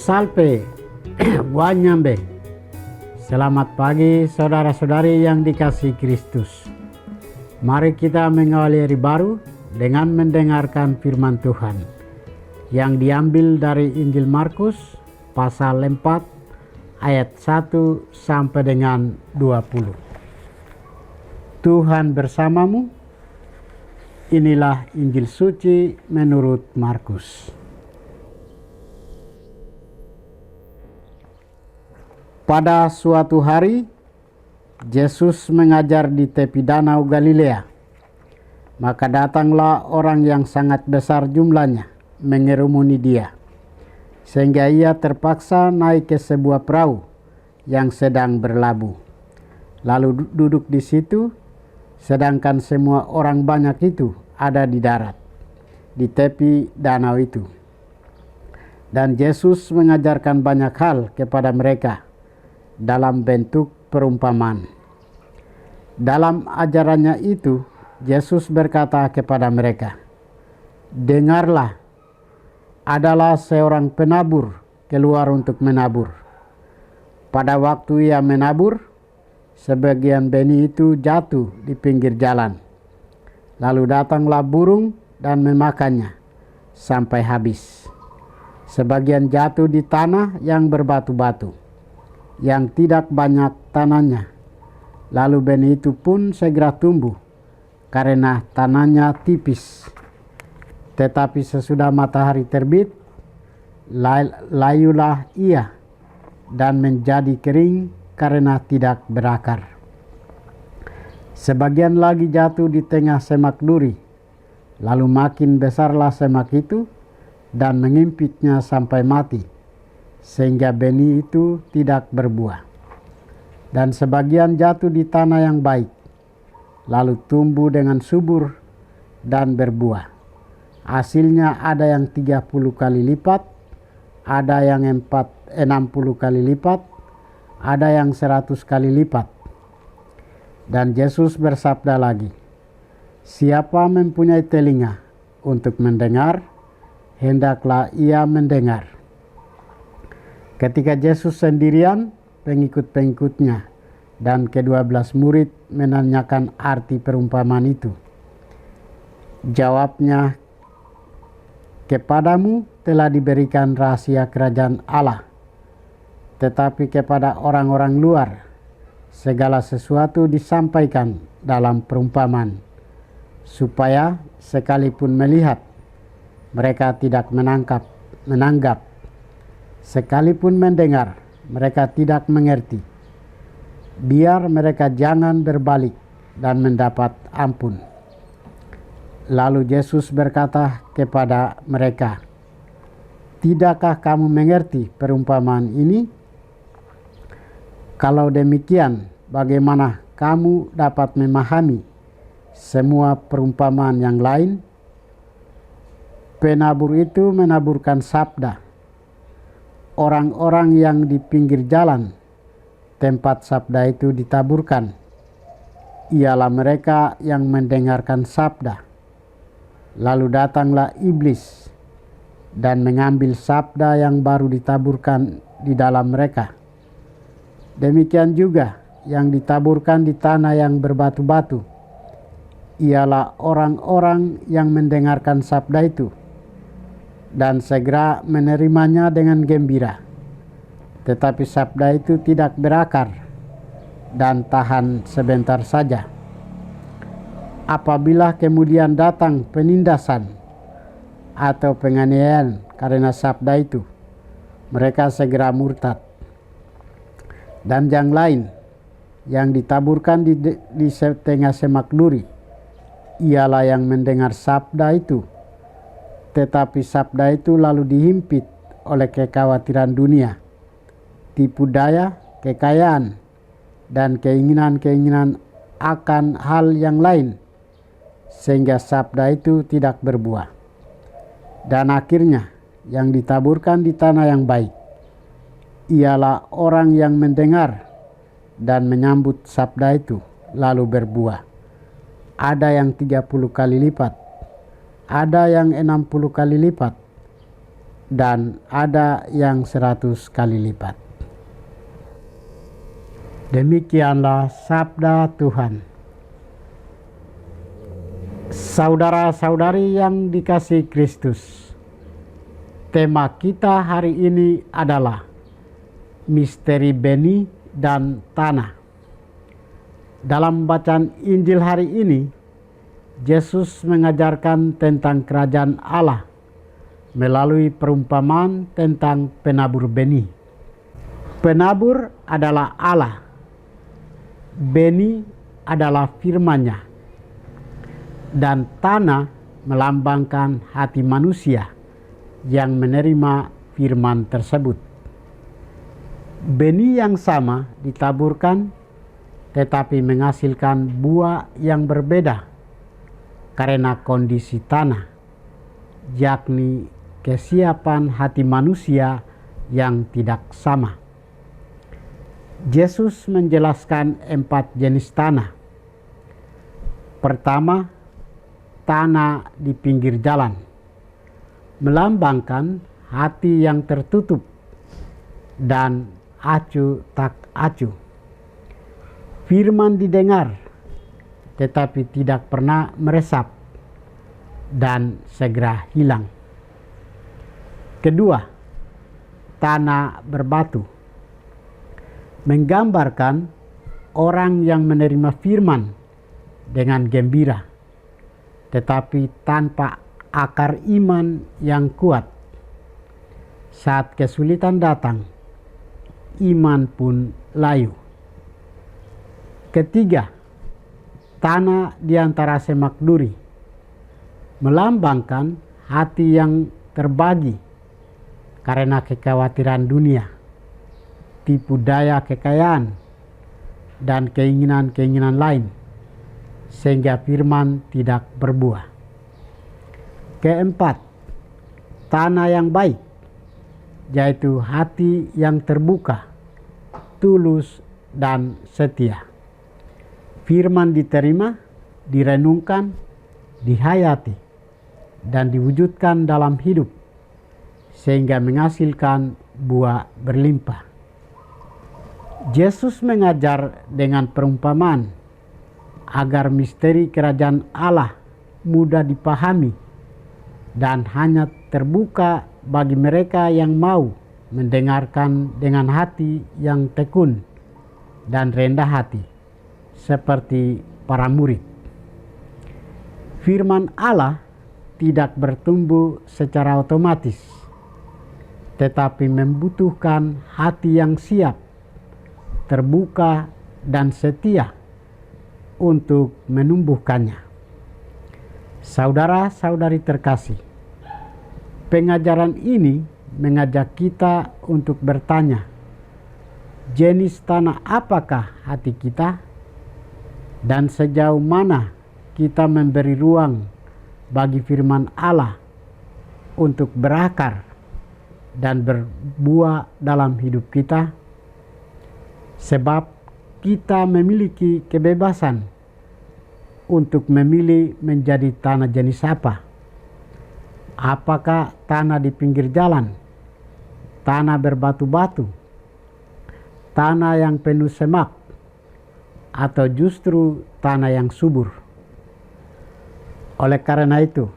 Salve, Wanyambe. Selamat pagi saudara-saudari yang dikasihi Kristus. Mari kita mengawali hari baru dengan mendengarkan firman Tuhan yang diambil dari Injil Markus pasal 4 ayat 1 sampai dengan 20. Tuhan bersamamu. Inilah Injil suci menurut Markus. Pada suatu hari, Yesus mengajar di tepi danau Galilea. Maka datanglah orang yang sangat besar jumlahnya mengerumuni dia, sehingga ia terpaksa naik ke sebuah perahu yang sedang berlabuh, lalu duduk di situ, sedangkan semua orang banyak itu ada di darat, di tepi danau itu. Dan Yesus mengajarkan banyak hal kepada mereka dalam bentuk perumpamaan. Dalam ajarannya itu, Yesus berkata kepada mereka, "Dengarlah, adalah seorang penabur keluar untuk menabur. Pada waktu ia menabur, sebagian benih itu jatuh di pinggir jalan. Lalu datanglah burung dan memakannya sampai habis. Sebagian jatuh di tanah yang berbatu-batu, yang tidak banyak tanahnya. Lalu benih itu pun segera tumbuh, karena tanahnya tipis. Tetapi sesudah matahari terbit, layulah ia dan menjadi kering karena tidak berakar. Sebagian lagi jatuh di tengah semak duri, lalu makin besarlah semak itu dan mengimpitnya sampai mati, sehingga benih itu tidak berbuah. Dan sebagian jatuh di tanah yang baik, lalu tumbuh dengan subur dan berbuah. Hasilnya ada yang 30 kali lipat, ada yang 60 kali lipat, ada yang 100 kali lipat. Dan Yesus bersabda lagi, "Siapa mempunyai telinga untuk mendengar, hendaklah ia mendengar." Ketika Yesus sendirian, pengikut-pengikutnya dan ke-12 murid menanyakan arti perumpamaan itu. Jawabnya, "Kepadamu telah diberikan rahasia kerajaan Allah, tetapi kepada orang-orang luar segala sesuatu disampaikan dalam perumpamaan, supaya sekalipun melihat, mereka tidak menanggap, sekalipun mendengar, mereka tidak mengerti, biar mereka jangan berbalik dan mendapat ampun." Lalu Yesus berkata kepada mereka, "Tidakkah kamu mengerti perumpamaan ini? Kalau demikian, bagaimana kamu dapat memahami semua perumpamaan yang lain?" Penabur itu menaburkan sabda. Orang-orang yang di pinggir jalan tempat sabda itu ditaburkan ialah mereka yang mendengarkan sabda. Lalu datanglah iblis dan mengambil sabda yang baru ditaburkan di dalam mereka. Demikian juga yang ditaburkan di tanah yang berbatu-batu ialah orang-orang yang mendengarkan sabda itu dan segera menerimanya dengan gembira. Tetapi sabda itu tidak berakar dan tahan sebentar saja. Apabila kemudian datang penindasan atau penganiayaan karena sabda itu, mereka segera murtad. Dan yang lain yang ditaburkan di tengah semak duri ialah yang mendengar sabda itu, tetapi sabda itu lalu dihimpit oleh kekhawatiran dunia, tipu daya, kekayaan, dan keinginan-keinginan akan hal yang lain, sehingga sabda itu tidak berbuah. Dan akhirnya yang ditaburkan di tanah yang baik ialah orang yang mendengar dan menyambut sabda itu, lalu berbuah. Ada yang 30 kali lipat, ada yang 60 kali lipat. dan ada yang 100 kali lipat. Demikianlah sabda Tuhan. Saudara-saudari yang dikasihi Kristus, tema kita hari ini adalah misteri benih dan tanah. Dalam bacaan Injil hari ini, Yesus mengajarkan tentang kerajaan Allah melalui perumpamaan tentang penabur benih. Penabur adalah Allah. Benih adalah firman-Nya. Dan tanah melambangkan hati manusia yang menerima firman tersebut. Benih yang sama ditaburkan tetapi menghasilkan buah yang berbeda karena kondisi tanah, yakni kesiapan hati manusia yang tidak sama. Yesus menjelaskan 4 jenis tanah. Pertama, tanah di pinggir jalan, melambangkan hati yang tertutup dan acuh tak acuh. Firman didengar tetapi tidak pernah meresap dan segera hilang. Kedua, tanah berbatu, menggambarkan orang yang menerima firman dengan gembira tetapi tanpa akar iman yang kuat. Saat kesulitan datang, iman pun layu. Ketiga, tanah di antara semak duri, melambangkan hati yang terbagi karena kekhawatiran dunia, tipu daya kekayaan, dan keinginan-keinginan lain, sehingga firman tidak berbuah. Keempat, tanah yang baik, yaitu hati yang terbuka, tulus, dan setia. Firman diterima, direnungkan, dihayati, dan diwujudkan dalam hidup, sehingga menghasilkan buah berlimpah. Yesus mengajar dengan perumpamaan agar misteri kerajaan Allah mudah dipahami dan hanya terbuka bagi mereka yang mau mendengarkan dengan hati yang tekun dan rendah hati, seperti para murid. Firman Allah tidak bertumbuh secara otomatis, tetapi membutuhkan hati yang siap, terbuka, dan setia untuk menumbuhkannya. Saudara-saudari terkasih, pengajaran ini mengajak kita untuk bertanya, jenis tanah apakah hati kita? Dan sejauh mana kita memberi ruang bagi firman Allah untuk berakar dan berbuah dalam hidup kita? Sebab kita memiliki kebebasan untuk memilih menjadi tanah jenis apa. Apakah tanah di pinggir jalan, tanah berbatu-batu, tanah yang penuh semak, atau justru tanah yang subur. Oleh karena itu,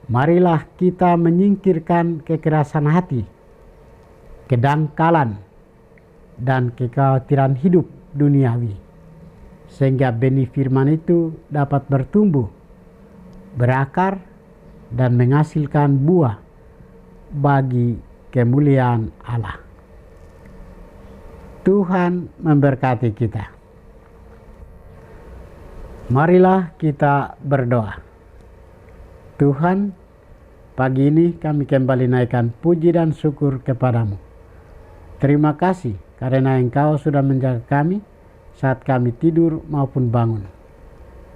marilah kita menyingkirkan kekerasan hati, kedangkalan, dan kekhawatiran hidup duniawi, sehingga benih firman itu dapat bertumbuh, berakar, dan menghasilkan buah bagi kemuliaan Allah. Tuhan memberkati kita. Marilah kita berdoa. Tuhan, pagi ini kami kembali naikkan puji dan syukur kepadamu. Terima kasih karena Engkau sudah menjaga kami saat kami tidur maupun bangun.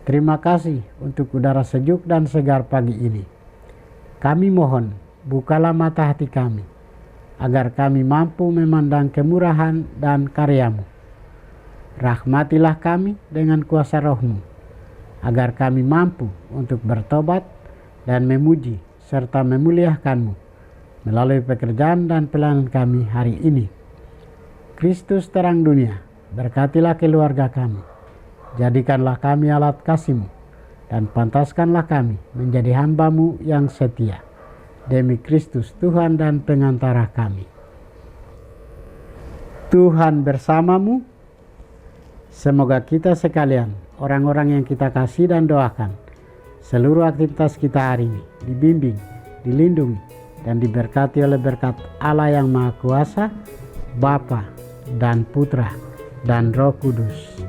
Terima kasih untuk udara sejuk dan segar pagi ini. Kami mohon, bukalah mata hati kami, agar kami mampu memandang kemurahan dan karya-Mu. Rahmatilah kami dengan kuasa Roh-Mu, agar kami mampu untuk bertobat dan memuji serta memuliakan-Mu melalui pekerjaan dan pelayanan kami hari ini. Kristus terang dunia, berkatilah keluarga kami. Jadikanlah kami alat kasih-Mu, dan pantaskanlah kami menjadi hamba-Mu yang setia. Demi Kristus Tuhan dan pengantara kami. Tuhan bersamamu. Semoga kita sekalian, orang-orang yang kita kasih dan doakan, seluruh aktivitas kita hari ini dibimbing, dilindungi, dan diberkati oleh berkat Allah yang Maha Kuasa, Bapa dan Putra dan Roh Kudus.